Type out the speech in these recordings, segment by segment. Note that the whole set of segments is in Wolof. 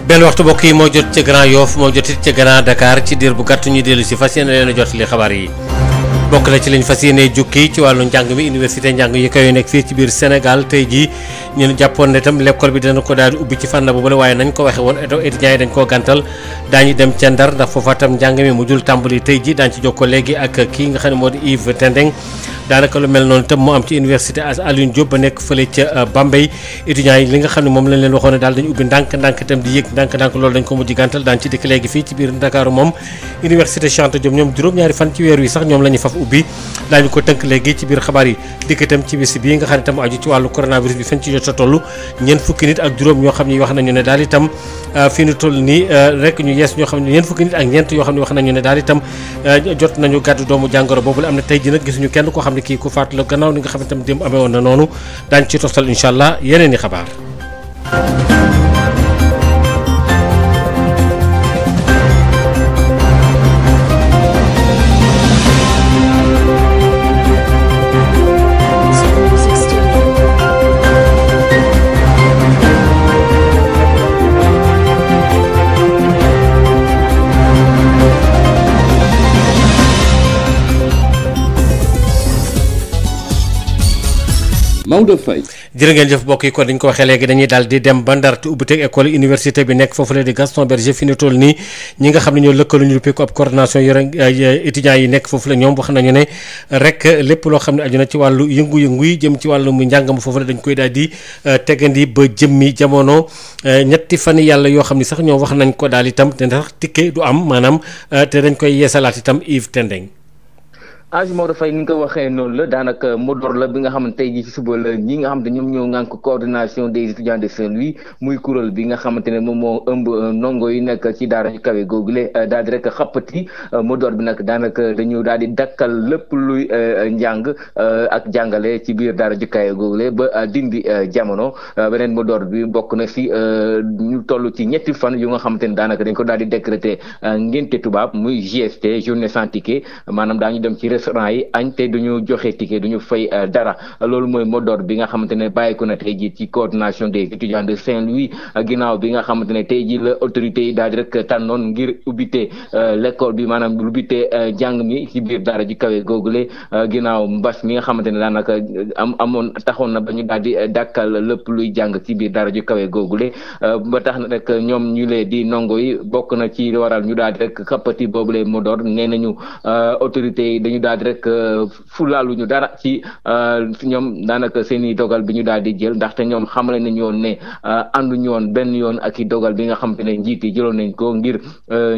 benn waxtu mbokk yi moo jot ca Grand Yoff moo jotit ca Grand Dakar ci diir bu gàtt ñu dellu si fas yéene leen a jot li xabaar yi bokk na ci lañ fas yéene jukki ci wàllu njàng mi université njàng yi koy nekk fii ci biir Sénégal tey jii ñu jàppoon ne itam l'école bi dana ko daal di ubbi ci fànn boobu la waaye nañ ko waxe woon étudiants yi dañ koo gàntal daañu dem ca Ndar ndax foofa tam njàng mi mujjul tàmbali tey jii daañu ci jokkoo léegi ak kii nga xam ne moo di Yves Tendeng daanaka lu mel noonu itam moo am ci université Alioune Diop ba nekk fële ca Bambey étudiants yi li nga xam ne moom lañ leen waxoon ne daal dañu ubbi ndànk-ndànk itam di yëg ndànk-ndànk loolu dañ ko mujj gàntal daan ci dikk léegi fii ci biir Dakar moom université Cheikh Anta Diop ñoom juróom-ñaari fan ci weer wi sax ñoom la ñu faf ubbi daañu ko tënk léegi ci biir xabaar yi dikk itam ci bis bii nga xam ne itam aju ci wàllu coronavirus bi fañ ci jot a toll ñeent fukki nit ak juróom ñoo xam ne wax nañu ne daal itam fii nu toll nii rek ñu yees ñoo xam ne ñeent fukki nit ak ñeent yoo xam ne wax nañu ne daal itam jot nañu gàddu doomu jàngoro boobu la am na tey ji nag gisuñu kenn koo xam ne kii ku faatu la gannaaw ni nga xam ne tam démb amee woon na noonu daañu ci toftal incha allah yeneen i xabaar. Maodo Faye jërë ngeen jëf mbokk yi kon dañ ko waxee léegi dañuy daal di dem ba Ndar te ubbiteeg école université bi nekk foofu la di Gaston Berger fi ñu toll nii ñi nga xam ne ñoo lëkkalu ñu luppee ko ab coordination yore étudiants yi nekk foofu la ñoom wax nañu ne rek lépp loo xam ne aju na ci wàllu yëngu-yëngu yi jëm ci wàllu mu njàng ma foofu la dañ koy daal di tegandi ba jëmmi jamono ñetti fan yàlla yoo xam ne sax ñoom wax nañ ko daal itam te ndax ticket du am maanaam te dañ koy yeesalaat itam Yves Tendeng. Maodo Faye ni nga ko waxee noonu la daanaka modor la bi nga xam ne tey jii ci suba la ñi nga xam ne ñoom ñoo ngànk coordination des étudiants de Saint-Louis muy kuréel bi nga xamante ne moom moo ëmb ndongo yi nekk ci daara yu kawe googule daal di rek xappati modor bi nag daanaka dañu daal di dakkal lépp luy njàng ak jàngale ci biir daara ju kawe googule ba dindi jamono beneen modor bi bokk na si ñu toll ci ñetti fan yu nga xamante ne daanaka dañ ko daal di décréter ngénte tubaab muy GST journée sans ticket maanaam daañu dem ci restaurant yi añ te duñu joxe ticket duñu fay dara loolu mooy mot d'ordre bi nga xamante ne bàyyiku na tey jii ci coordination des étudiants de Saint-Louis ginnaaw bi nga xamante ne tey jii la autorités yi daal di rek tànnoon ngir ubbite l'école bi maanaam ubbite jàng mi ci biir daara ji kawe googule ginnaaw mbas mi nga xamante ne daanaka amoon taxoon na ba ñu daal di dàkkal lépp luy jàng ci biir daara ji kawe googule ba tax na rek ñoom ñu lee di ndongo yi bokk na ci waral ñu daal di rek xappati boobule mot d'ordre nee nañu autorités yi dañu daal di rek fulaaluñu dara ci ñoom daanaka seen i dogal bi ñu daal di jël ndaxte ñoom xamale nañu woon ne ànduñu woon benn yoon ak i dogal bi nga xamante ne njiit yi jëloon nañ ko ngir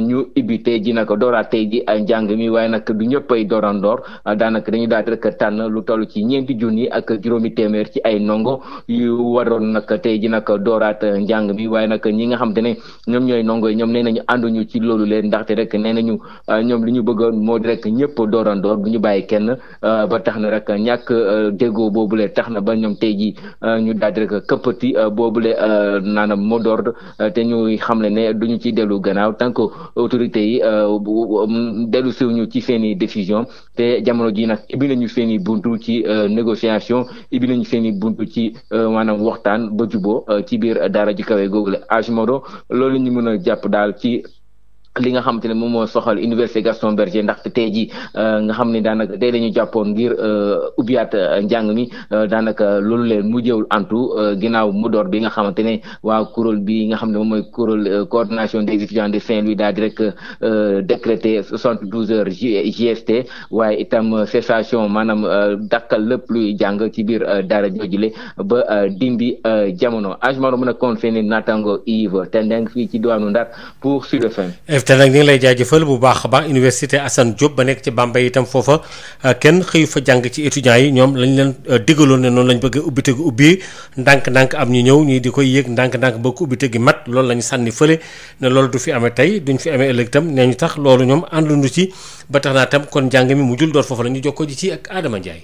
ñu ibbi tey ji naka dooraat tey ji ay njàng mi waaye nag du ñëpp ay doorandoor daanaka dañu daal di rek tànn lu toll ci 4 junni ak juróomi téeméer ci ay ndongo yu waroon nag tey ji nag dooraat njàng mi waaye nag ñi nga xamante ne ñoom ñooy ndongo yi ñoom nee nañu ànduñu ci loolu leen ndaxte rek nee nañu ñoom li ñu bëggoon moo di rek ñëpp doorandoor bu ñu bàyyi kenn ba tax na rek ñàkk déggoo boobule tax na ba ñoom tey ji ñu daal di rek këppati boobule naanam mot d'ordre te ñuy xamle ne duñu ci dellu gannaaw tant que autorités yi dellu siwuñu ci seen i décision te jamono ji nag ibi nañu seen i buntu ci négociation ibi nañu seen i buntu ci maanaam waxtaan ba juboo ci biir daara ji kawe googule Modo loolu ñu mën a jàpp daal ci li nga xamante ne moom moo soxal université Gaston Berger ndaxte tey jii nga xam ne daanaka tey dañu jàppoon ngir ubbiyaat njàng mi daanaka loolu leen mujjewul antu ginnaaw mu door bi nga xamante ne waa kuréel bi nga xam ne moom mooy kuréel coordination des étudiants de Saint-Louis daal di rek décrété 72 heures GST waaye itam cessation maanaam dakkal lépp luy jàng ci biir daara joojule ba dindi jamono agement mën a kon seeni naataango Yves Tendeng fii ci diwaanu Ndar pour Sud FM. te nag ñu ngi lay jaajëfal bu baax a baax université Assane Diop ba nekk ci Bambey itam foofa kenn xëyu fa jàng ci étudiants yi ñoom lañ leen digaloon ne noonu lañ bëgg ubbite gi ubbi ndànk-ndànk am ñu ñëw ñii di koy yéeg ndànk-ndànk ba ko ubbite gi mat loolu lañu sànni fële ne loolu du fi amee tey duñ fi amee ëllëg itam nee ñu tax loolu ñoom ànduñu ci ba tax naa tam kon njàng mi mujjul door foofu la ñu jokkoo ji ci ak Adama Ndiaye.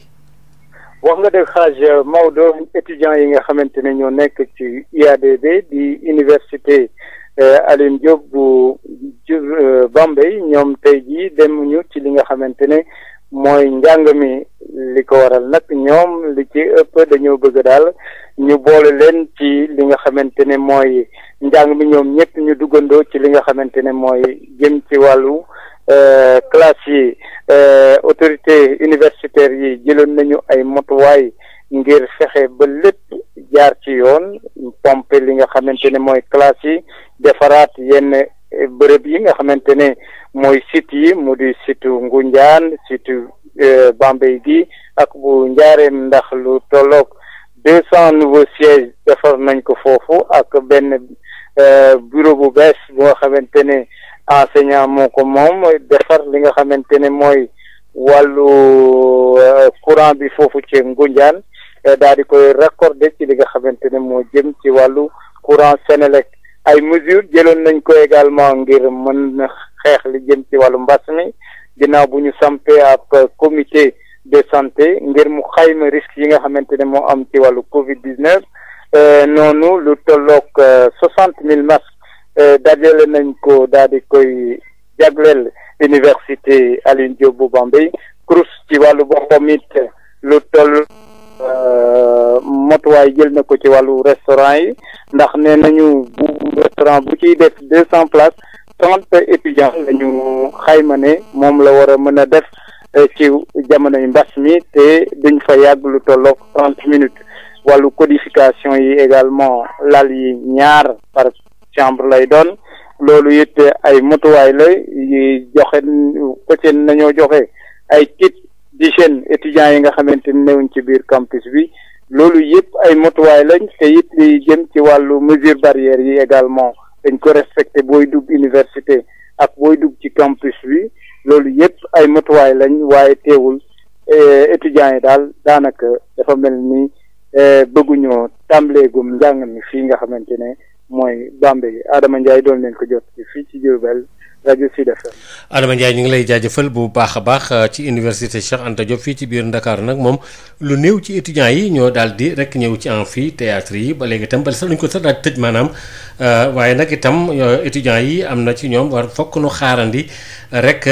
wax nga dëgg xaaj Maodo étudiants yi nga xamante ne ñoo nekk ci IADB di université Alioune Diop bu Bambey ñoom tey jii demuñu ci li nga xamante ne mooy njàng mi li ko waral nag ñoom li ci ëpp dañoo bëgg daal ñu boole leen ci li nga xamante ne mooy njàng mi ñoom ñëpp ñu duggandoo ci li nga xamante ne mooy jëm ci wàllu classe yi. Autorité universitaire yi jëloon nañu ay motuwaay ngir fexe ba lépp jaar ci yoon pompe li nga xamante ne mooy classe yi defaraat yenn bërëb yi nga xamante ne mooy site yi mu di site Ngoundiane site Bambey gi ak bu Njaareem ndax lu tolloog 200 nouveaux sièges defar nañ ko foofu ak benn bureau bu bees bu nga xamante ne enseignant moo ko moom defar li nga xamante ne mooy wàllu courant bi foofu ci Ngoundiane daal di koy raccordé ci li nga xamante ne moo jëm ci wàllu courant Senelec ay mesures jëloon nañ ko également ngir mën na xeex li jëm ci wàllu mbas mi ginnaaw bu ñu sampee ab comité de santé ngir mu xayma risque yi nga xamante ne moo am ci wàllu Covid-19 noonu lu tolloog 60,000 masques dajale nañ ko daal di koy jagleel université Alioune Diop bu Bambey CROUS ci wàllu boppam it lu toll motuwaay jël na ko ci wàllu restaurant yi ndax nee nañu bu restaurant bu ciy def 200 places 30 étudiants la ñu xayma ne moom la war a mën a def ci jamonoy mbas mi te duñ fa yàgg lu tolloog 30 minutes wàllu codification yi également lal yi ñaar par chambre lay doon loolu it ay motuwaay la yi joxe peut-être nañoo joxe ay kit d'hygiène étudiants yi nga xamante ne newuñ ci biir campus bi loolu yëpp ay motuwaay lañ te it li jëm ci wàllu mesure barrière yi également dañ ko respecté booy dugg université ak booy dugg ci campus bi loolu yëpp ay motuwaay lañ waaye teewul étudiants yi daal daanaka dafa mel ni bëgguñoo tàmbaleegum njàng mi fii nga xamante ne mooy Bambey Adama Ndiaye doon leen ko jot fii ci Diourbel rajo Sud FM. Adama Ndiaye ñu ngi lay jaajëfal bu baax a baax ci université Cheikh Anta Diop fii ci biir Ndakaaru nag moom lu néew ci étudiants yi ñoo daal di rek ñëw ci amphithéâtre yi ba léegi itam ba sax luñ ko sax daal tëj maanaam waaye nag itam étudiants yi am na ci ñoom war fokk nu xaarandi rek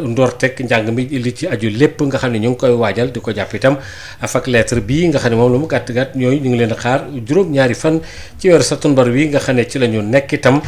ndoorteg njàng mi li ci aju lépp nga xam ne ñu ngi koy waajal di ko jàpp itam ak lettre bii nga xam ne moom lu mu gàtt gàtt ñooyu ñu ngi leen xaar juróom-ñaari fan ci weeru sattumbar wi nga xam ne ci la ñu nekk itam.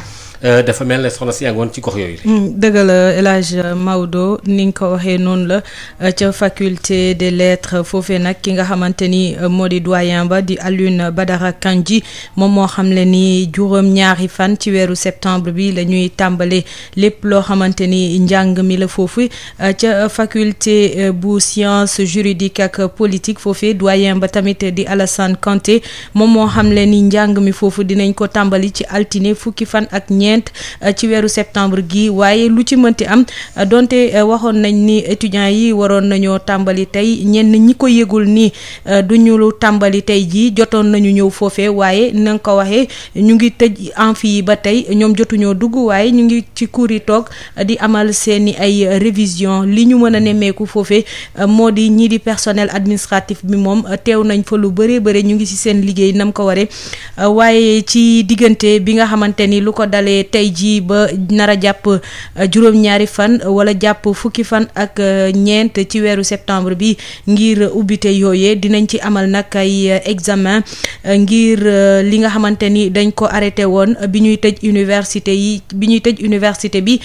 dafa mel ne soxna si yaa ngi woon ci gox yooyu la. dëgg la El Hadj Maodo ni nga ko waxee noonu la ca faculté des lettres foofee nag ki nga xamante ni moo di doyen ba di Alioune Badara Kandji moom moo xam le ni juróom-ñaari fan ci weeru septembre bi la ñuy tàmbale lépp loo xamante ni njàng mi la foofu ca faculté bu science juridique ak politique foofee doyen ba tamit di Alassane Kanté moom moo xam le ni njàng mi foofu dinañ ko tàmbali ci altine fukki fan ak ñeent ci weeru septembre gi waaye lu ci mënti am donte waxoon nañ ni étudiants yi waroon nañoo tàmbali tey ñenn ñi ko yëgul ni duñu lu tàmbali tey jii jotoon nañu ñëw foofee waaye na nga ko waxee ñu ngi tëj amphi yi ba tey ñoom jotuñoo dugg waaye ñu ngi ci cours yi toog di amal seeni ay révision li ñu mën a nemmeeku foofee moo di ñii di personnel administratif bi moom teew nañ fa lu bëree bëri ñu ngi ci seen liggéey nam ko waree waaye ci diggante bi nga xamante ni lu ko dalee tey jii ba nar a jàpp juróom-ñaari fan wala jàpp fukki fan ak ñeent ci weeru septembre bi ngir ubbite yooyee dinañ ci amal nag ay examen ngir li nga xamante ni dañ ko arrêté woon bi ñuy tëj université bi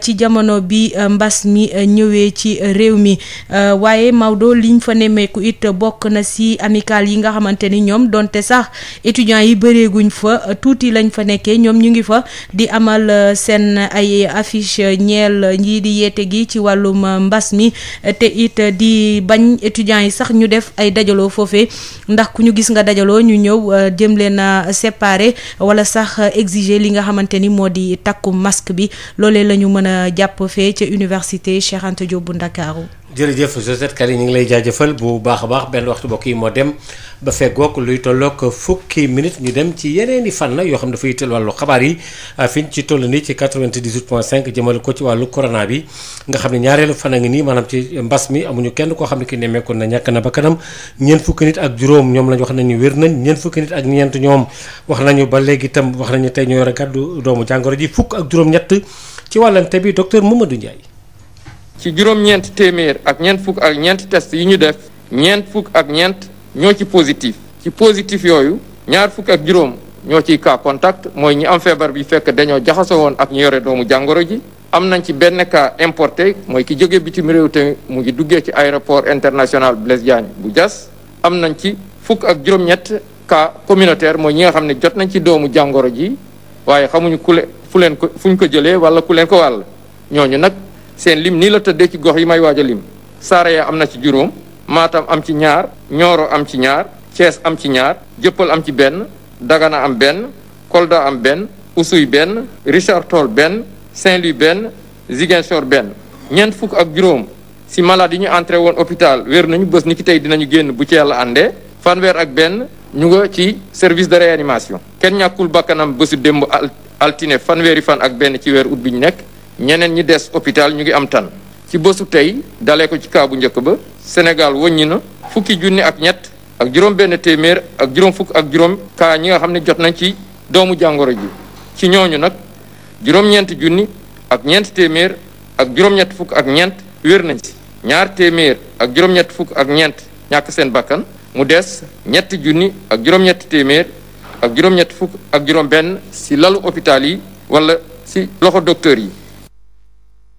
ci jamono bi mbas mi ñëwee ci réew mi waaye Maodo liñ fa nemmeeku it bokk na si amicale yi nga xamante ni ñoom donte sax étudiants yi bëreeguñ fa tuuti lañ fa nekkee ñoom ñu ngi fa di amal seen ay affiche ñeel ñii di yeete gi ci wàllum mbas mi te it di bañ étudiants yi sax ñu def ay dajaloo foofee ndax ku ñu gis nga dajaloo ñu ñëw jëm leen a séparer wala sax exiger li nga xamante ni moo di takku masque bi loolee la ñu mën a jàpp fee ca université Cheikh Anta Diop bu Ndakaaru. jërëjëf Josette Kali ñu ngi lay jaajëfal bu baax a baax benn waxtu bokk yi moo dem ba feggoog luy tolloog fukki minutes ñu dem ci yeneeni fànn yoo xam dafa yitteel wàllu xabaar yi fiñ ci toll nii ci 98.5 jëmale ko ci wàllu corona bi nga xam ne ñaareelu fan a ngi nii maanaam ci mbas mi amuñu kenn koo xam ne ki nemmeekoon na ñàkk na ba kanam ñeent fukki nit ak juróom ñoom lañ wax nañu wér nañ ñeent fukki nit ak ñeent ñoom wax nañu ba léegi itam wax nañu tey ñoo yore gàddu doomu jàngoro ji fukk ak juróom-ñett ci wàllante bi docteur Mamadou Ndiaye. ci juróom-ñeent téeméer ak ñeent fukk ak ñeent test yi ñu def ñeent fukk ak ñeent ñoo ci positif yooyu ñaar fukk ak juróom ñoo ciy cas contact mooy ñi am feebar bi fekk dañoo jaxasoo woon ak ñu yore doomu jàngoro ji. am nañ ci benn cas importé mooy ki jóge bitim réew te mu ngi duggee ci aéroport international Blaise Diagne bu Diass. am nañ ci fukk ak juróom-ñett cas communautaire mooy ñi nga xam ne jot nañ ci doomu jàngoro ji waaye xamuñu fu ñu ko jëlee wala ku leen ko wàll ñooñu nag seen lim nii la tëddee ci gox yi may waaj a lim. Saraya am na ci juróom Matam am ci ñaar Nioro am ci ñaar Thiès am ci ñaar Jëppal am ci benn Dagana am benn Kolda am benn Oussouye benn Richard Toll benn Saint-Louis benn Ziguinchor benn. ñeent fukk ak juróom si malade yi ñu entré woon hôpital wér nañu bés ni ki tey dinañu génn bu ci yàlla àndee. fanweer ak benn ñu nga ci service de réanimation. kenn ñàkkul bakkanam bésu démb altine fanweeri fan ak benn ci weer août bi ñu nekk. ñeneen ñi des hôpital ñu ngi am tan. ci bésu tey dalee ko ci kaa bu njëkk ba Sénégal wëññi na fukki junni ak ñett ak juróom benn téeméer ak juróom fukk ak juróom kaa ñi nga xam ne jot nañ ci doomu jàngoro ji. ci ñooñu nag juróom-ñeent junni ak ñeent téeméer ak juróom-ñett fukk ak ñeent wér nañ ci. ñaar téeméer ak juróom-ñett fukk ak ñeent ñàkk seen bakkan mu des ñetti junni ak juróom-ñett téeméer ak juróom-ñett fukk ak juróom benn si lalu hôpital yi wala si loxo docteur yi.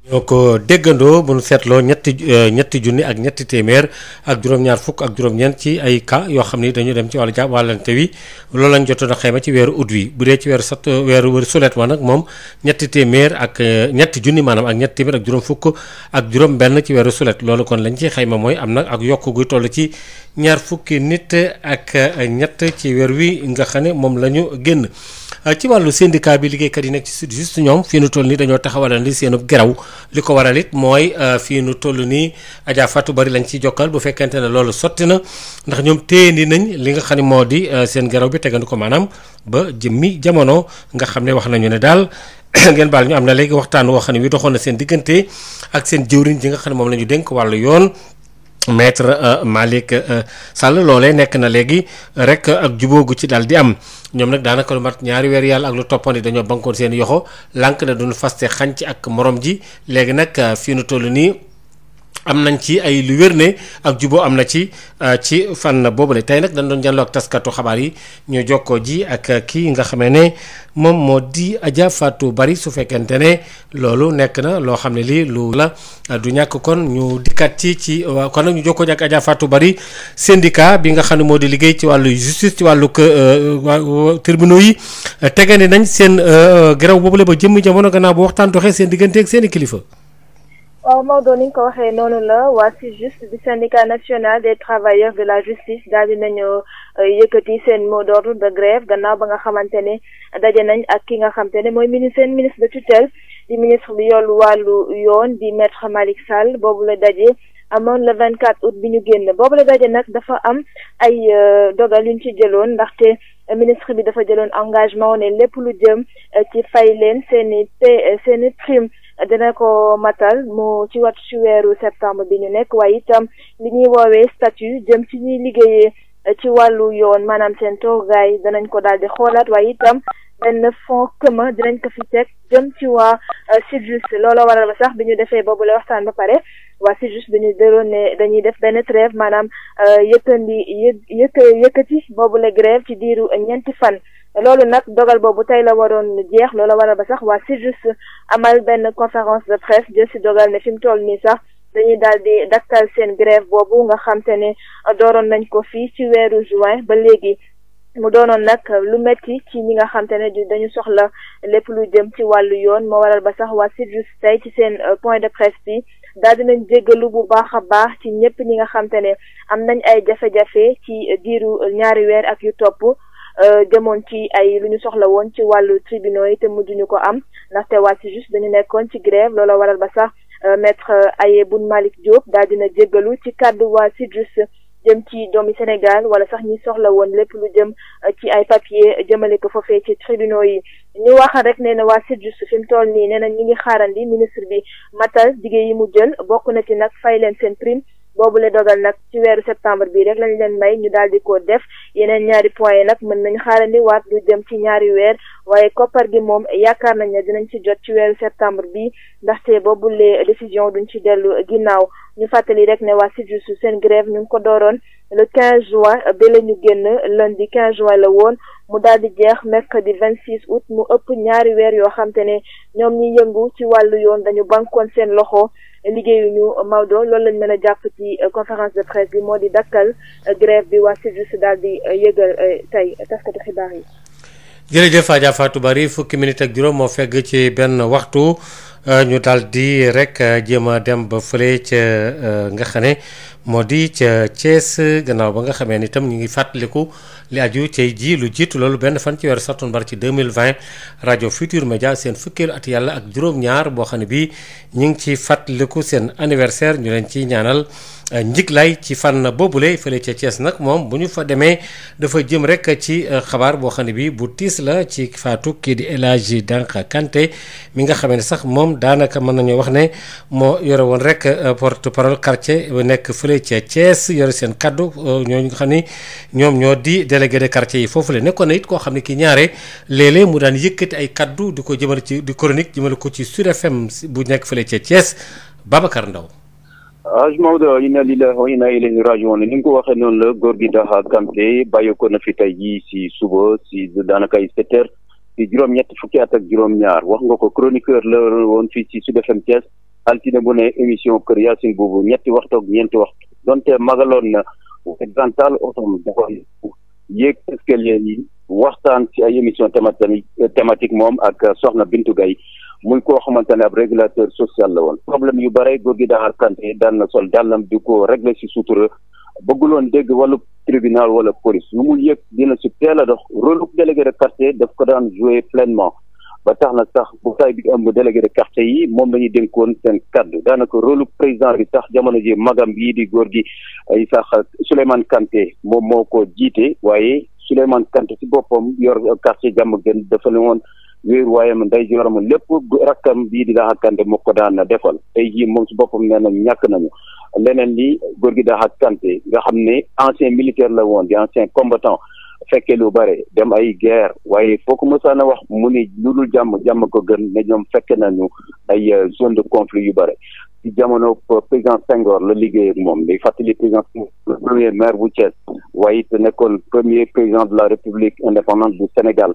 ñoo ko déggandoo bu nu seetloo ñetti junni ak ñetti téeméer ak juróom-ñaar fukk ak juróom-ñeent ci ay cas yoo xam ni dañu dem ci wàllu wàllante wi loolu lañ jotoon a xayma ci weeru août wi bu dee ci weeru sulet wa nag moom ñetti téeméer ak ñetti junni maanaam ak ñetti téeméer ak juróom fukk ak juróom benn ci weeru sulet loolu kon lañ ci xayma mooy am na ak yokk guy toll ci ñaar fukki nit ak ñett ci weer wi nga xam ne moom la ñu génn. ci wàllu syndicat bi liggéeykat yi nekk ci sud juste ñoom fii nu toll nii dañoo taxawalal li seenub geraw li ko waral it mooy fii nu toll nii Adja Fatou Bari lañ ciy jokkal bu fekkente ne loolu sotti na ndax ñoom téyendi nañ li nga xam ne moo di seen geraw bi tegandi ko maanaam ba jëmmi jamono nga xam ne wax nañu ne daal ngeen baal ñu am na léegi waxtaan woo xam ne wi doxoon na seen diggante ak seen jëwriñ ji nga xam ne moom la ñu dénk wàllu yoon. Maître Malick Sall loolee nekk na léegi rek ak jubóogu ci daal di am ñoom nag daanaka lu mat ñaari weer yàlla ak lu toppandi dañoo bankoon seen yoxo lànk na duñu faste xànc ak morom ji léegi nag fii nu toll nii am nañ ci ay lu wér ne ak juboo am na ci fànn boobule tey nag dañ doon jànloo ak taskatu xabaar yi ñu jokkoo ji ak kii nga xamee ne moom moo di Adja Fatou Bari su fekkente ne loolu nekk na loo xam ne lii lu la du ñàkk kon ñu dikkat ci kon nag ñu jokkoo ji ak Adja Fatou Bari syndicat bi nga xam ne moo di liggéey ci wàllu justice ci wàllu tribunaux yi tegandi nañ seen geraw boobule ba jëmmi jamono gannaaw bu waxtaan doxee seen diggante ak seen i kilifa. waaw Maodo ni nga ko waxee noonu la waa SYTJUST du syndicat national des travailleurs de la justice daal di nañu yëkkati seen mot d'ordre de grève gannaaw ba nga xamante ne daje nañ ak ki nga xamante ne mooy seen ministre de tutelle di ministre bi yor wàllu yoon di maître Malick Sall boobu la daje amoon le 24 août bi ñu génn boobu la daje nag dafa am ay dogal yu ñu ci jëloon ndaxte ministre bi dafa jëloon engagement ne lépp lu jëm ci fay leen seeni prime dina ko matal mu ci weeru septembre bi ñu nekk waaye itam li ñuy woowee statut jëm ci ñuy liggéeyee ci wàllu yoon maanaam seen toogaay danañ ko daal di xoolaat waaye itam benn fonds commun dinañ ko fi teg jëm ci waa SYTJUST looloo waral ba sax bi ñu defee boobu la waxtaan ba pare waa SYTJUST bi ñu dëroon ne dañuy def benn trêve maanaam yëkkati boobu la grève ci diiru ñeenti fan. loolu nag dogal boobu tey la waroon jeex loolu waral ba sax waa SYTJUST amal benn conférence de presse jël si dogal ne fi mu toll nii sax dañuy daal di dakkal seen grève boobu nga xam te ne dooroon nañ ko fii ci weeru juin ba léegi mu doonoon nag lu metti ci ñi nga xam te ne dañu soxla lépp lu jëm ci wàllu yoon moo waral ba sax waa SYTJUST tey ci seen point de presse bi daal dinañ jéggalu bu baax a baax ci ñëpp ñi nga xam te ne am nañ ay jafe-jafe ci diiru ñaari weer ak yu topp demoon ci ay lu ñu soxla woon ci wàllu tribunaux yi te mujjuñu ko am ndaxte waa SYTJUST dañu nekkoon ci grève loola waral ba sax maître Aye Boun Malick Diop daal dina jéggalu ci kàddu waa SYTJUST jëm ci doomi Sénégal wala sax ñi soxla woon lépp lu jëm ci ay papier jëmale ko foofee ci tribunaux yi ñu wax rek nee na waa SYTJUST fi mu toll nii nee na ñi ngi xaarandi ministre bi matal liggéey yi mu jël bokk na ci nag fay leen seen prime boobu la dogal nag ci weeru septembre bi rek lañ leen may ñu daal di ko def yeneen ñaari points yi nag mën nañu xaarandi waat lu jëm ci ñaari weer waaye koppar gi moom yaakaar nañ ne dinañ ci jot ci weeru septembre bi ndaxte boobule décision duñ ci dellu ginnaaw. ñu fàttali rek ne waa SYTJUST seen grève ñu ngi ko dooroon le 15 juin ba la ñu génn lundi 15 juin la woon mu daal di jeex mercredi 26 août mu ëpp ñaari weer yoo xam te ne ñoom ñi yëngu ci wàllu yoon dañu bankoon seen loxo liggéeyuñu Maodo loolu lañ mën a jàpp ci conférence de presse bi moo di dakkal grève bi waa SYTJUST daal di yëgal tey taskatu xibaar yi. jërëjëf Adja Fatou Bari fukki minute ak juróom moo fegg ci benn waxtu ñu daal di rek jéem a dem ba fële ca nga xam ne moo di ca Thiès gannaaw ba nga xamee ni itam ñu ngi fàttaliku li aju cay ji lu jiitu loolu benn fan ci weeru sattumbar ci 2020 rajo Futur Média seen fukkeelu at yàlla ak juróom-ñaar boo xam ne bii ñu ngi ci fàttaliku seen anniversaire ñu leen ciy ñaanal njiglay ci fànn boobule fële ca Thiès nag moom bu ñu fa demee dafa jëm rek ci xabaar boo xam ne bii bu tiis la ci faatu kii di El Hadji Danka Kanté mi nga xamee ne sax moom daanaka mën nañoo wax ne moo yore woon rek porte parole quartier bu nekk fële ca Thiès yore seen kaddu ñooñu nga xam ni ñoom ñoo di délégué de quartier yi foofu la nekkoon na it koo xam ne ki ñaare léeg-léeg mu daan yëkkati ay kaddu di ko jëmale ci di chronique jëmale ko ci Sud FM bu nekk fële ca Thiès Babacar Ndaw Maodo inna lillahi wa inna ilayhi raji'un ni nga ko waxee noonu la góor gi Daha Kanté bàyyi ko na fi tey jii si suba si daanaka ay 7 heures si juróom-ñett fukki at ak juróom-ñaar wax nga ko chroniqueur la woon fii si Sud FM Thiès altine bu ne émission Kër Yacine boobu ñetti waxtu ak ñeenti waxtu donte magaloon na gantal otom dafa yéeg escalier yi waxtaan ci ay émission thématique moom ak Soxna Bintu Gaye muy koo xamante ne ab régulateur social la woon problème yu bare góor gi Daha Kanté daan na sol dàllam di ko régler si sutura bëgguloon dégg wàllu tribunal wala police lu mu yëg dina si teel a dox rôle délégué de quartier daf ko daan jouer pleinement ba tax na sax bu tay bi ëmb délégué de quartier yi moom la ñu dénkoon seen kaddu daanaka rôle président bi sax jamono ji magam bii di góor gi ay sax Souleymane Kanté moom moo ko jiite waaye Souleymane Kanté si boppam yor quartier Diamaguène dafa ne woon wéeru waayam nday joram lépp rakkam bii di Daha Kanté moo ko daan defal tey jii moom si boppam nee na ñàkk nañu leneen li góor gi Daha Kanté nga xam ne ancien militaire la woon di ancien combattant fekkee lu bare dem ay guerre waaye foo ko mësaan a wax mu ni lu dul jàmm ko gën ne ñoom fekke nañu ay zone de conflit yu bare ci jamono président Senghor la liggéey ak moom day fàttali président le premier maire bu Thiès waaye it nekkoon premier président de la République indépendante du Sénégal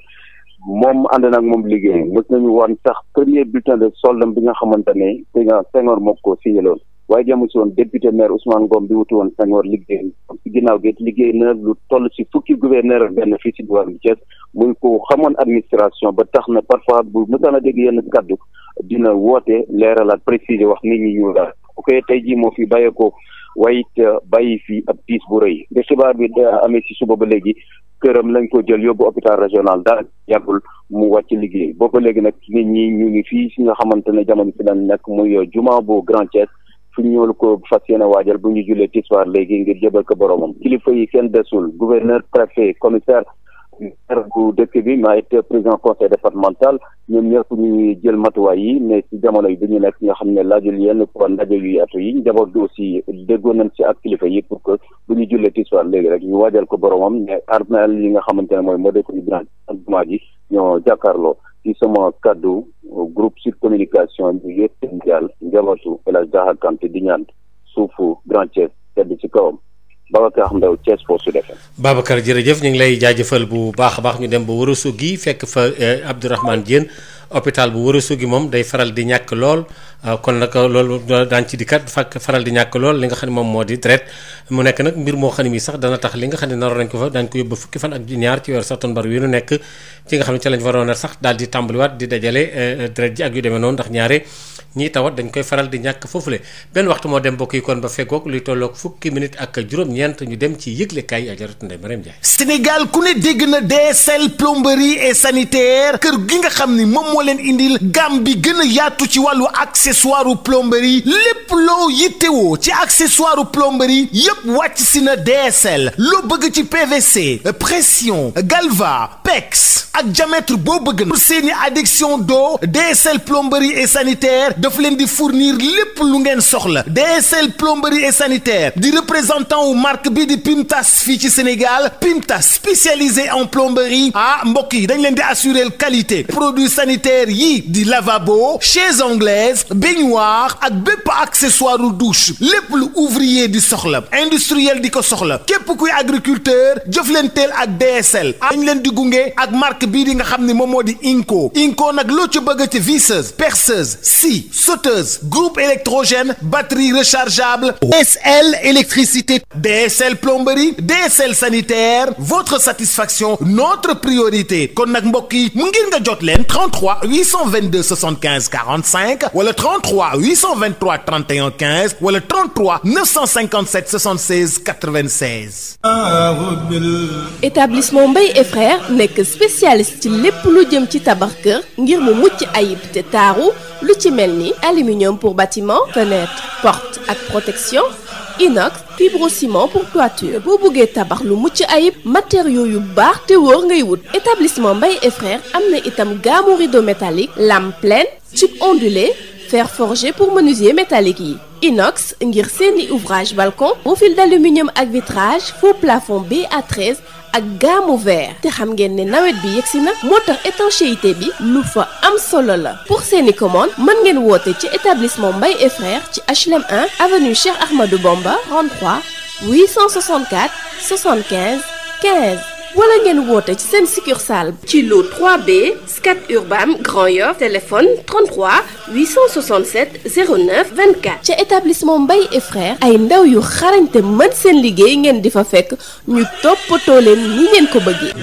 moom ànd nag moom liggéey mës nañu woon sax premier bulletin de solde bi nga xamante ne président Senghor moo ko signaloon waaye jàmm si woon député maire Ousmane Ngom bi wutu woon Senghor liggéey si ginnaaw gi liggéey na lu toll si fukki gouverneur ak benn fii si diwaan bi Thiès muy ko xamoon administration ba tax na parfois bu mësaan a dégg yenn kaddu dina woote leeralaat préciser wax nit ñi ñu daal bu koy tey jii moo fi bàyyeekoo waaye it bàyyi fi ab tiis bu rëy de xibaar bi amee si suba ba léegi këram lañ ko jël yóbbu hôpital régional daal yàggul mu wàcc liggéey booba léegi nag nit ñi ñu ngi fii si nga xamante ne jamono fi lañ nekk muy juma bu Grand Thiès fu ñu ñëwal ko fas yéene waajal bu ñu jullee tisbaar léegi ngir jëbal ko boromam kilifa yi kenn desul gouverneur préfet commissaire maire bu dëkk bi maa it président conseil départemental ñoom ñëpp ñu jël matuwaay yi mais si jamono yi bi ñu nekk nga xam ne laajul yenn ko ndaje yu yaatu yi njaboot bi aussi déggoon nañ si ak kilifa yi pour que bu ñu jullee tisbaar léegi rek ñu waajal ko boromam mais armeel yi nga xamante ne mooy moo dëkk bi grand ak jumaa ji ñoo jàkkaarloo ci sama kaddu groupe Sud Communication ñu yëpp jàll njabootu El Hadji Daha Kanté di ñaan suufu Grand Thiès tedd ci kawam Babacar Ndaw Thiès pour Sud FM. Babacar jërëjëf ñu ngi lay jaajëfal bu baax a baax ñu dem ba Ourossogui fekk fa Abdourahmane Diène hôpital bu Ourossogui moom day faral di ñàkk lool kon nag loolu daan ci dikkat faral di ñàkk lool li nga xam ne moom moo di deret mu nekk nag mbir moo xam ne mii sax dana tax li nga xam ne naroon nañ ko fa daañu ko yóbbu fukki fan ak ñaar ci weeru sattumbar wi nu nekk ci nga xam ne ca lañ waroon a sax daal di tàmbaliwaat di dajale deret ji ak yu demee noonu ndax ñaare ñii tawat dañ koy faral di ñàkk foofule benn waxtu moo dem bokk yi kon ba feggoog luy tolloog fukki minute ak juróom-ñeent ñu dem ci yëglekaay Ajaratu Ndeye Mariam Ndiaye. Sénégal ku ne dégg na DSL plomberie et sanitaire kër gi nga xam ni moom moo leen indil gamme bi gën a yaatu ci wàllu accessoire plomberie lépp loo yittewoo ci accessoire plomberie yépp wàcc si na DSL loo bëgg ci PVC pression galva pex ak diamètre boo bëgg na pour seeni adduction d'eau DSL plomberie et sanitaire daf leen di fournir lépp lu ngeen soxla. DSL plomberie et sanitaire di représentant wu marque bi di Pimtas fii ci Sénégal. Pimtas spécialisé en plomberie mbokk yi dañ leen di assurer qualité produits sanitaires yi di lavabo chaises anglaises baignoire ak bépp accessoire u douche lépp lu ouvrier di soxla industriel di ko soxla képp kuy agriculteur jëflanteel ak DSL dañ leen di gunge ak marque bii di nga xam ne moom moo di Inco nag loo ci bëgg ci visseuse perceuse scie sauteuse groupe électrogène batterie rechargeable DSL électricité DSL plomberie DSL sanitaire votre satisfaction notre priorité kon nag mbokk yi mu ngir nga jot leen 33 822 75 45 wala 33 823 31 15 wala 33 957 76 96. établissement Mbaye et frères nekk spécialiste ci lépp lu jëm ci tabax kër ngir mu mucc ayib te taaru lu ci mel ni aluminium pour bâtiment fenêtre porte ak protection inox fibrociment pour toiture boo bëggee tabax lu mucc ayib matériaux yu baax te wóor ngay wut. établissement Mbaye et frères am na itam gamme rideau métallique lame pleine tube ondulé fer forgé pour menuisier métallique yi. inox ngir seeni ouvrage balcon profil d'aluminium ak vitrage faux plafond BA13 ak gamme verre te xam ngeen ne nawet bi yegsi na moo tax étanchéité bi lu fa am solo la. pour seeni commande mën ngeen woote ci établissement Mbaye et frères ci HLM 1 avenue Cheikh Ahmadou Bamba 33 864 75 15 wala ngeen woote ci seen succursale ci lot 3B Scat Urbam Grand Yoff téléphone 33 867 09 24 ca établissement Mbaye et frères ay ndaw yu xarañte mën seen liggéey ngeen di fa fekk ñu toppatoo leen ni ngeen ko bëggee.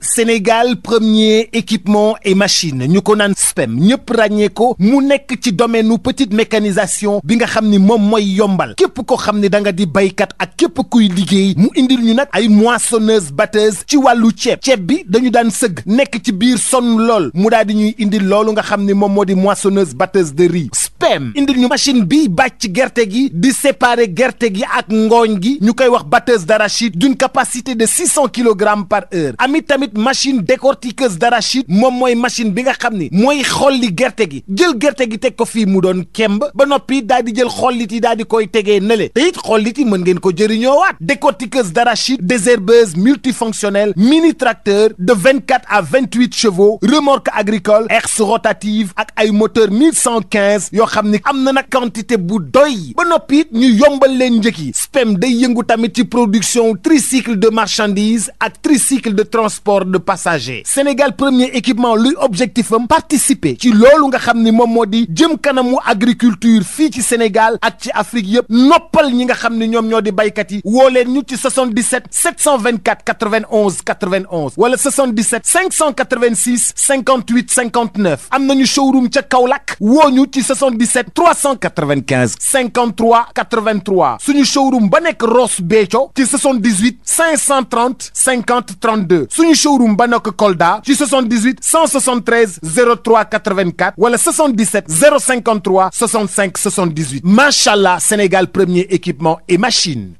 Sénégal premier équipement et machine ñu ko naan SPEM ñëpp ràññee ko mu nekk ci domaine u petite mécanisation bi nga xam ni moom mooy yombal képp ko xam ni da nga di baykat ak képp kuy liggéey mu indil ñu nag ay moissonneuse batteuse ci wàllu ceeb bi dañu daan sëgg nekk ci biir sonn lool mu daal di ñuy indil loolu nga xam ni moom moo di moissonneuse batteuse de riz SPEM indil ñu machine bi bàcc gerte gi di séparer gerte gi ak ngooñ gi ñu koy wax batteuse d'arachide d'une capacité de 600 kilogrammes par heure tamit machine décortiqueuse d'arachide moom mooy machine bi nga xam ni mooy xolli gerte gi jël gerte gi teg ko fii mu doon kemb ba noppi daal di jël xollit yi daal di koy tegee nele te it xollit yi mën ngeen ko jëriñoo waat décortiqueuse d'arachide désherbeuse multifonctionnelle mini tracteur de 24 à 28 chevaux remorque agricole herse rotative ak ay moteur 1115 yoo xam ni am na nag quantité bu doy ba noppi it ñu yombal leen njëkk yi SPEM day yëngu tamit ci production tricycle de marchandises ak tricycle de transport de passagers Sénégal premier équipement luy objectif am participer ci loolu nga xam ni moom moo di jëm kanamu agriculture fii ci Sénégal ak ci Afrique yëpp noppal ñi nga xam ni ñoom ñoo di baykat yi woo leen ñu ci 77 724 91 91 wala 77 586 58 59 am nañu showroom ca Kaolack woo ñu ci 77 395 53 83 suñu showroom ba nekk Ross Béthio ci 78 530 50 32 suñu showroom ba nekk Kolda ci 78 173 03 84 wala 77 053 65 78 machallah Sénégal premier équipement et machine.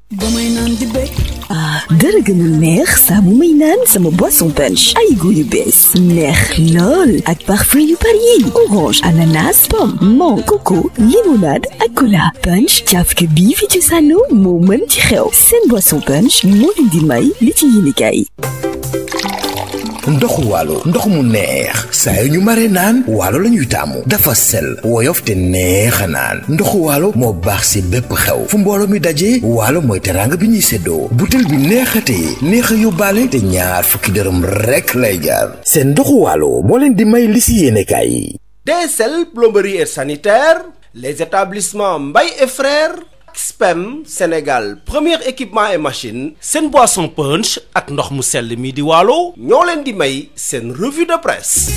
dara gënul neex saa bu may naan sama boisson punch ay goût yu bees neex lool ak parfum yu bari orange ananas pomme mangue coco limonade ak cola punch cafka bii fi ci sànno moo mën ci xew seen boisson punch moo leen di may li ci yéenekaay ndoxu waalo ndox mu neex saa yu ñu mare naan waalo la ñuy taamu dafa sel woyof te neex a naan ndoxu waalo moo baax si bépp xew fu mbooloo mi dajee waalo mooy teraanga bi ñuy séddoo butel bi neexatee neex a yóbbaale te ñaar fukki dërëm rekk lay jaar seen ndoxu waalo moo leen di may li si yéenekaay yi. DSL plomberie et sanitaire les établissements Mbaye et frères SPEM Sénégal premier équipement et machine seen boisson punch ak ndox mu sell mi di waalo ñoo leen di may seen revue de presse.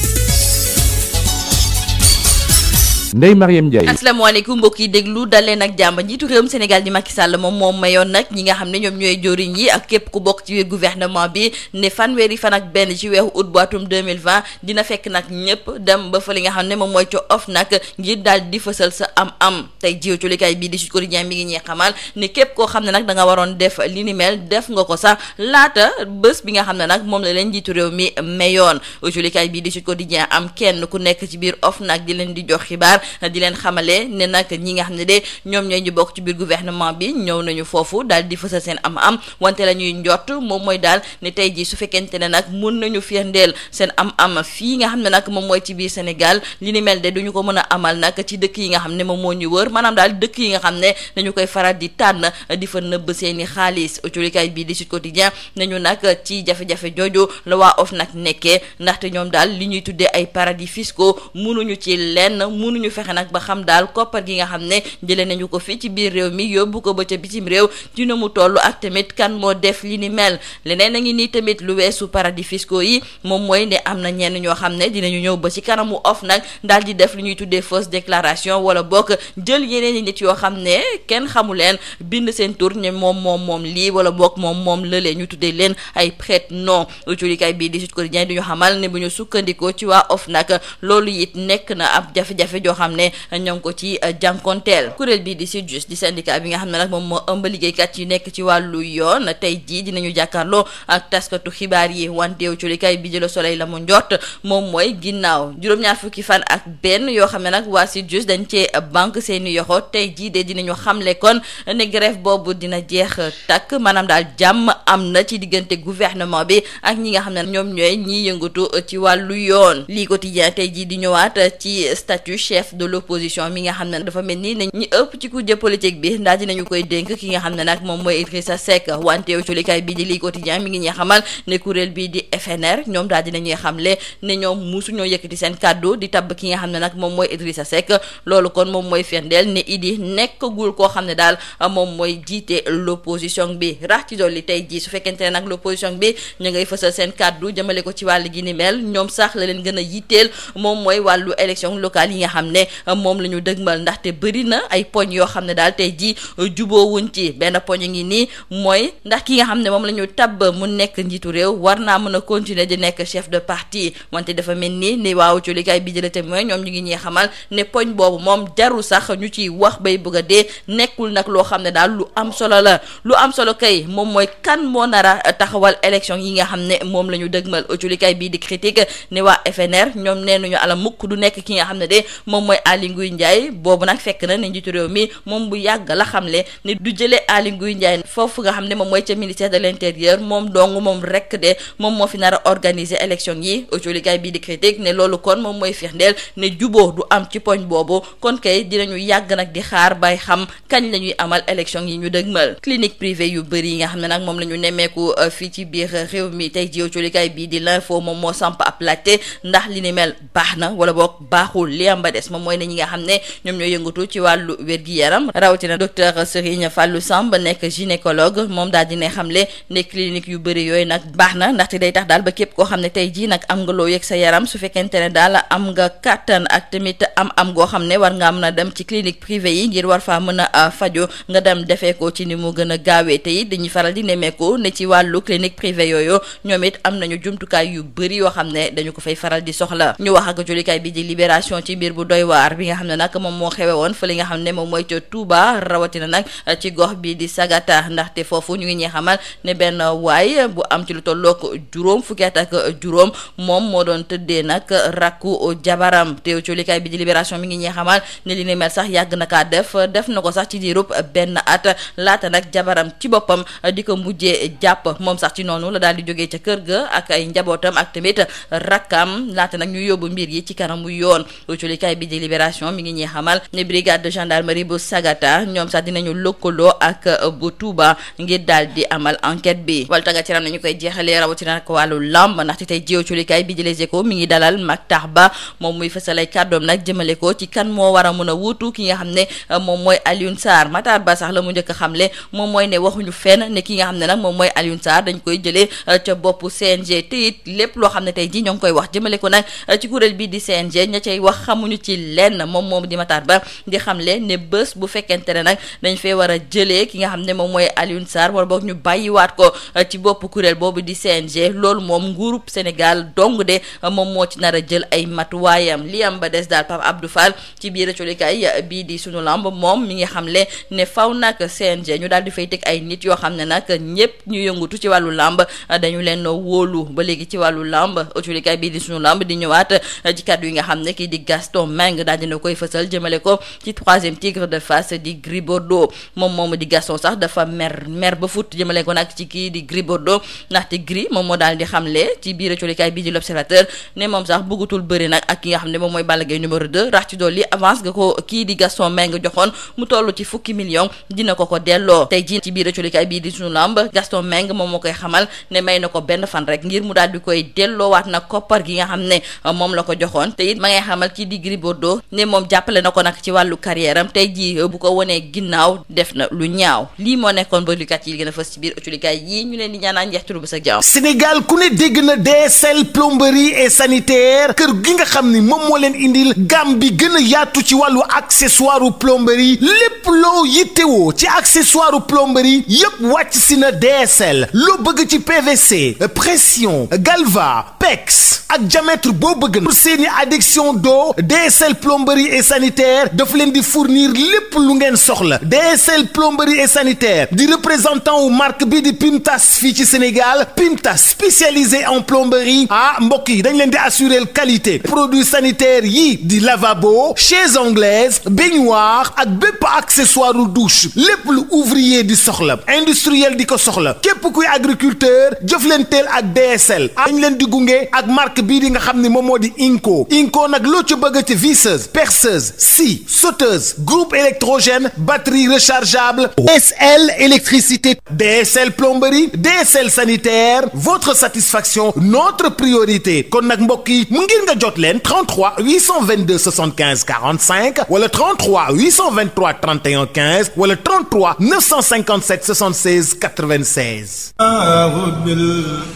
Ndeye Mariam Ndiaye. asalaamaaleykum mbokk yi déglu daleen ak jàmm njiitu réewum Sénégal di Macky Sall moom mayoon nag ñi nga xam ne ñoom ñooy joriñ yi ak képp ku bokk ci biir gouvernement bi ne fanweeri fan ak benn ci weeru août bu atum 2020 dina fekk nag ñëpp dem ba fa li nga xam ne moom mooy ca OFNAC ngir daal di fësal sa am tey jiw ci likaay bii di Sud Quotidien mi ngi ñuy xamal ne képp koo xam ne nag da nga waroon def li ni mel def nga ko sax laata bés bi nga xam ne nag moom la leen njiitu réew mi mayoon ci likaay bii di Sud Quotidien am kenn ku nekk ci biir OFNAC di leen di jox xibaar di leen xamale ne nag ñi nga xam ne de ñoom ñooy ñu bokk ci biir gouvernement bi ñëw nañu foofu daal di fësal seen am wante la ñuy njott moom mooy daal ne tey jii su fekkente ne nag mun nañu firndeel seen am fii nga xam ne nag moom mooy ci biir Sénégal li ni mel de duñu ko mën a amal nag ci dëkk yi nga xam ne moom moo ñu wër maanaam daal dëkk yi nga xam ne dañu koy faral di tànn di fa nëbb seeni xaalis autolikaay bii di Sud Quotidien nañu nag ci jafe-jafe jooju la waa OFNAC nekkee ndaxte ñoom daal li ñuy tuddee ay paradis fiscaux munuñu ci lenn munuñu fexe nag ba xam daal koppar gi nga xam ne jëlee nañu ko fii ci biir réew mi yóbbu ko ba ca bitim réew dina mu toll ak tamit kan moo def li ni mel leneen a ngi nii tamit lu weesu paradis fiscaux yi moom mooy ne am na ñenn ñoo xam ne dinañu ñëw ba ci kanamu OFNAC daal di def li ñuy tuddee fausse déclaration wala bokk jël yeneen i nit yoo xam ne kenn xamu leen bind seen tur ne moom lii wala bokk moom lëlee ñu tuddee leen ay prête non uculikaay bii di Sud Quotidien di ñu xamal ne bu ñu sukkandikoo ci waa OFNAC loolu it nekk na ab jafe-jafe joo xam ne ñoo ngi ko ci jànkonteel kuréel bii di SYTJUST di syndicat bi nga xam ne nag moom moo ëmb liggéeykat yi nekk ci wàllu yoon tey jii dinañu jàkkaarloo ak taskatu xibaar yi wanteew culikaay bi di Le Soleil la mu njort moom mooy ginnaaw juróom-ñaar fukki fan ak benn yoo xam ne nag waa SYTJUST dañ cee banque seeni yoxo tey jii de dinañu xamle kon ne grève boobu dina jeex takk maanaam daal jàmm am na ci diggante gouvernement bi ak ñi nga xam ne ñoom ñooy ñiy yëngatu ci wàllu yoon lii quotidien tey jii di ñëwaat ci statut chef de l'opposition mi nga xam ne dafa mel ni ne ñi ëpp ci kujje politique bi ndax dinañu koy dénk ki nga xam ne nag moom mooy Idrissa Seck wanteew ci likaay bii di lii quotidien mi ngi ñuy xamal ne kuréel bii di FNR ñoom daal dinañuy xamle ne ñoom musuñoo yëkkati seen kàddu di tabb ki nga xam ne nag moom mooy Idrissa Seck loolu kon moom mooy firndeel ne Idi nekkagul koo xam ne daal moom mooy jiite l'opposition bi rax ci dolli tey jii su fekkente ne nag l'opposition bi ñu ngay fësal seen kàddu jëmale ko ci wàll gi ni mel ñoom sax la leen gën a yitteel moom mooy wàllu élection locale yi nga xam ne moom la ñu dëgmal ndaxte bëri na ay poñ yoo xam ne daal tey jii juboowuñ ci benn poñ ngi nii mooy ndax ki nga xam ne moom la ñu tabb mu nekk njiitu réew war naa mën a continuer di nekk chef de parti wante dafa mel ni waaw ci likaay bi jëlate mooy ñoom ñu ngi ñuy xamal ne poñ boobu moom jarul sax ñu ciy wax bay bëgg a dee nekkul nag loo xam ne daal lu am solo la lu am solo kay moom mooy kan moo nara taxawal élection yi nga xam ne moom la ñu dëgmal ci likaay bii di critique ne waa FNR ñoom nee nañu ala mukk du nekk ki nga xam ne de moom mooy Aly Ngouille Ndiaye boobu nag fekk na ne njiitu réew mi moom bu yàgg la xamle ne du jëlee Aly Ngouille Ndiaye foofu nga xam ne moom mooy ca ministère de l'intérieur moom dong moom rek de moom moo fi nar a organiser élection yi autolikaay bii di critique ne loolu kon moom mooy firndeel ne juboo du am ci poñ boobu kon kay dinañu yàgg nag di xaar bay xam kañ la ñuy amal élection yi ñu dëgmal clinique privée yu bëri yi nga xam ne nag moom la ñu nemmeeku fii ci biir réew mi tey ji autolikaay bii di l'info moom moo samp ab laajte ndax li ni mel baax na wala boog baaxul li am ba des moom mooy ne ñi nga xam ne ñoom ñoo yëngatu ci wàllu wér-gi-yaram rawatina docteur Serigne Fallou Samb nekk gynécologue moom daal dina xamle ne clinique yu bëri yooyu nag baax na ndaxte day tax daal ba képp koo xam ne tey jii nag am nga loo yëg sa yaram su fekkente ne daal am nga kàttan ak tamit am goo xam ne war ngaa mën a dem ci clinique privée yi ngir war faa mën a fajo nga dem defee ko ci ni mu gën a gaawee te it dañuy faral di nemmeeku ne ci wàllu clinique privée yooyu ñoom it am nañu jumtukaay yu bëri yoo xam ne dañu ko fay faral di soxla ñu wax ak julikaay bi di libération ci mbir bu doy waar bi nga xam ne nag moom moo xewe woon fa li nga xam ne moom mooy ca Touba rawatina nag ci gox bi di Sagata ndaxte foofu ñu ngi ñuy xamal ne benn waay bu am ci lu tollook juróom fukki at ak juróom moom moo doon tëddee nag rakku jabaram te julikaay bi di libération mi ngi ñuy xamal ne li ni mel sax yàgg na kaa def na ko sax ci diirub benn at laata nag jabaram ci boppam di ko mujjee jàpp moom sax ci noonu la daal di jógee ca kër ga ak ay njabootam ak tamit rakkam laata nag ñu yóbbu mbir yi ci kanamu yoon culikaay bi di libération mi ngi ñuy xamal ne brigade de gendarmerie bu Sagata ñoom sax dinañu lëkkaloo ak bu Touba ngir daal di amal enquête bi wala tàggat yaram nañu koy jeexalee rawatina nag wàllu lamb ndaxte tey jiw culikaay bi di Les Échos mi ngi dalal Mactar Ba moom muy fësalay kàddoom nag jëmale ko ci kan moo war a mën a wuutu ki nga xam ne moom mooy Alioune Sarr Mactar Ba sax la mu njëkk a xamle moom mooy ne waxuñu fenn ne ki nga xam ne nag moom mooy Alioune Sarr dañ koy jëlee ca boppu CNG te it lépp loo xam ne tey ji ñoo ngi koy wax jëmale ko nag ci kuréel bi di CNG ña cay wax xamuñu ci lenn moom di Matar Ba di xamle ne bés bu fekkente ne nag dañ fee war a jëlee ki nga xam ne moom mooy Alioune Sarr wala boog ñu bàyyiwaat ko ci bopp kuréel boobu di CNG loolu moom nguurub Sénégal dong de moom moo ci nar a jël ay matuwaayam li am ba des daal Pape Abdou Fall ci biir colikaay bii di sunu lamb moom mi ngi xamle ne faw nag CNG ñu daal di fay teg ay nit yoo xam ne nag ñëpp ñu yëngutu ci wàllu lamb dañu leen wóolu ba léegi ci wàllu lamb colikaay bii di sunu lamb di ñëwaat ci kàddu yi nga xam ne kii di Gaston Mbengue daal dina koy fësal jëmale ko ci troisième tigre de Fass di Gris Bordeaux moom di Gaston sax dafa mer ba fut jëmale ko nag ci kii di Gris Bordeaux ndaxte Gris moom moo daal di xamle ci biir colikaay bii di l'Observateur ne moom sax bëggutul bëri nag ak ki nga xam ne moom mooy Balla Gaye numéro 2 rax ci dolli avance nga ko kii di Gaston Mbengue joxoon mu toll ci 10 millions dina ko delloo tey ji ci biir colikaay bii di sunu lamb Gaston Mbengue moom moo koy xamal ne may na ko benn fan rek ngir mu daal di koy delloowaat nag koppar gi nga xam ne moom la ko joxoon te it ma ngay xamal kii di Gris Bordeaux ne moom jàppale na ko nag ci wàllu carrière am tey ji bu ko wonee ginnaaw def na lu ñaaw lii moo nekkoon ba likat yi gën a fës ci biir colikaay yi ñu leen di ñaanaan njeextalu bés ak jàmm. Sénégal ku ne dégg na DSL plomberie et sanitaire kër gi nga xam ni moom moo leen indil gamme bi gën a yaatu ci wàllu accessoire plomberie lépp loo yittewoo ci accessoire plomberie yépp wàcc si na DSL loo bëgg ci PVC pression galva pex ak diamètre boo bëgg pour seeni adduction d'eau DSL plomberie et sanitaire daf leen di fournir lépp lu ngeen soxla DSL plomberie et sanitaire di représentant wu marque bi di Pimtas fii ci Sénégal Pimtas spécialisé en plomberie mbokk yi dañ leen di assurer qualité produits sanitaires yi di lavabo chaises anglaises baignoire ak bépp accessoire douche lépp lu ouvrier di soxla industriel di ko soxla képp kuy agriculteur jëflanteel ak DSL dañ leen di gunge ak marque bii di nga xam ne moom moo di Inco nag loo ci bëgg ci visseuse perceuse scie sauteuse groupe électrogène batterie rechargeable DSL électricité DSL plomberie DSL sanitaire votre satisfaction notre priorité kon nag mbokk yi mu ngir nga jot leen 33 822 75 45 wala 33 823 31 15 wala 33 957 76 96.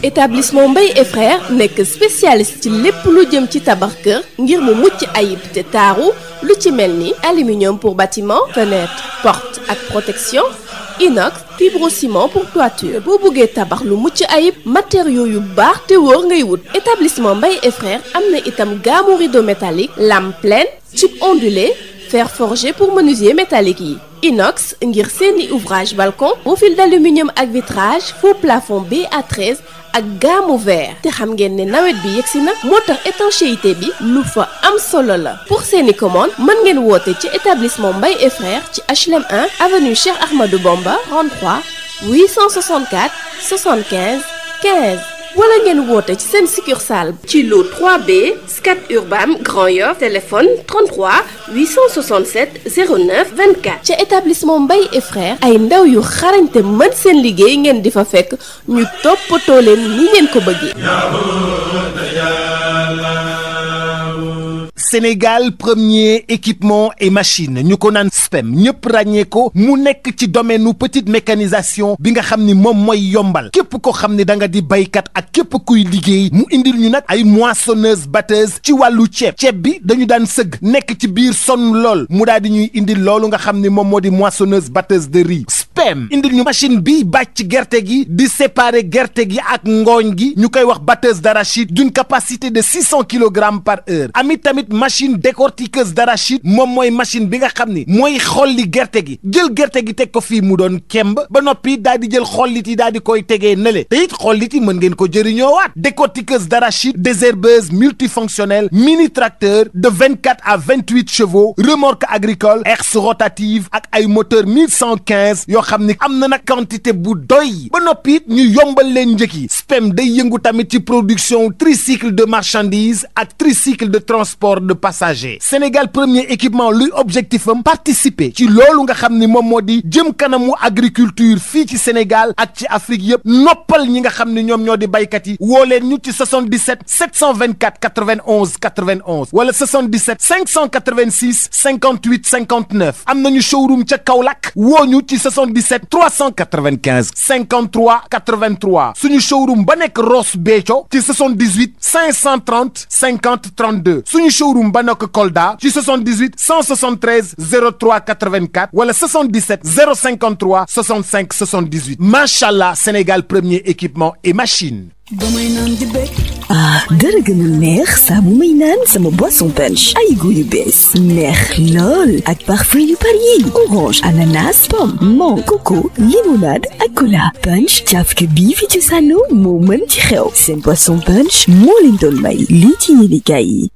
établissement Mbaye et frères nekk spécialiste ci lépp lu jëm ci tabax kër ngir mu mucc ayib te taaru lu ci mel ni aluminium pour bâtiment fenêtre porte ak protection inox fibrociment pour toiture boo bëggee tabax lu mucc ayib matériaux yu baax te wóor ngay wut établissement Mbaye et frères am na itam gamme rideau métallique lame pleine type ondulé fer forgé pour menuisier métallique yi inox ngir seeni ouvrage balcon profil d'aluminium ak vitrage faux plafond BA13 ak gamme vert te xam ngeen ne nawet bi yegsi na moo tax étanchéité bi lu fa am solo la pour seeni commande mën ngeen woote ci établissement Mbaye et frères ci HLM 1 avenue Cheikh Ahmadou Bamba 33 864 75 15 wala ngeen woote ci seen succursale ci lot 3B Scat Urbam Grand Yoff téléphone 33 867 09 24 ca établissement Mbaye et frères ay ndaw yu xarañte mën seen liggéey ngeen di fa fekk ñu toppatoo leen ni ngeen ko bëggee. Sénégal premier équipement et machine ñu ko naan SPEM ñëpp ràññee ko mu nekk ci domaine nu petite mécanisation bi nga xam ni moom mooy yombal képp ko xam ni da nga di baykat ak képp kuy liggéey mu indil ñu nag ay moissonneuse batteuse ci wàllu ceeb bi dañu daan sëgg nekk ci biir sonn lool mu daal di ñuy indil loolu nga xam ni moom moo di moissonneuse batteuse de riz SPEM indil ñu machine bi bàcc gerte gi di séparer gerte gi ak ngooñ gi ñu koy wax batteuse d'arachide d'une capacité de 600 kilogrammes par heure ami tamit machine décortiqueuse d'arachide moom mooy machine bi nga xam ni mooy xolli gerte gi jël gerte gi teg ko fii mu doon kemb ba noppi daal di jël xollit yi daal di koy tegee nele te it xollit yi mën ngeen ko jëriñoowaat décortiqueuse d'arachide désherbeuse multifonctionnelle mini tracteur de 24 à 28 chevaux remorque agricole herse rotative ak ay moteur 1115 yoo xam ni am na nag quantité bu doy ba noppi it ñu yombal leen njëkk yi SPEM day yëngu tamit ci production tricycle de marchandises ak tricycle de transport de passagers Sénégal premier équipement luy objectif am participer ci loolu nga xam ni moom moo di jëm kanamu agriculture fii ci Sénégal ak ci Afrique yëpp noppal ñi nga xam ni ñoom ñoo di baykat yi woo leen ñu ci 77 724 91 91 wala 77 586 58 59 am nañu showroom ca Kaolack woo ñu ci 77 395 53 83 suñu showroom ba nekk Ross Béthio ci 78 530 50 32 suñu showroom showroom ba nekk Kolda ci 78 173 03 84 wala 77 053 65 78 macha allah Sénégal premier équipement et machine. dara gënul neex saa bu may naan sama boisson punch ay goût yu bees neex lool ak parfum yu bari yi orange ananas pomme mangue coco limonade ak cola punch cafka bii fi ci sànno moo mën ci xew seen boisson punch moo leen doon may lii ci yéenekaay yi.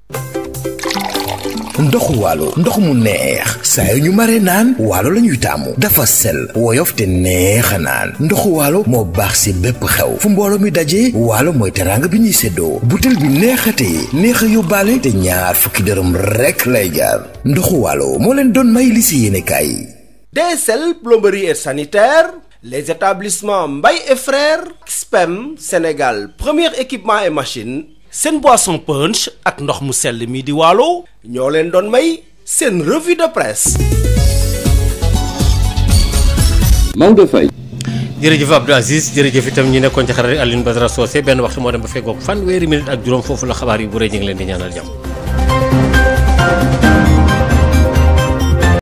ndoxu waalo ndox mu neex saa yu ñu mare naan waalo la ñuy taamu dafa sel woyof te neex a naan ndoxu waalo moo baax si bépp xew fu mbooloo mi dajee waalo mooy teraanga bi ñuy séddoo butel bi neexatee neex a yóbbaale te ñaar fukki dërëm rekk lay jaar ndoxu waalo moo leen doon may li si yéenekaay yi. DSL plomberie et sanitaire, les établissements Mbaye et Frères, XPEM Sénégal premier équipement et machine, seen boisson punch ak ndox mu sell mi di waalo ñoo leen doon may seen revue de presse. Maodo Faye. jërëjëf Abdou Aziz jërëjëf itam ñi nekkoon ci xarala Alioune Badara Socé benn waxtu moo dem ba fekkoog fanweeri minute ak juróom foofu la xabaar yu bu rëy ñu ngi leen di ñaanal jàmm.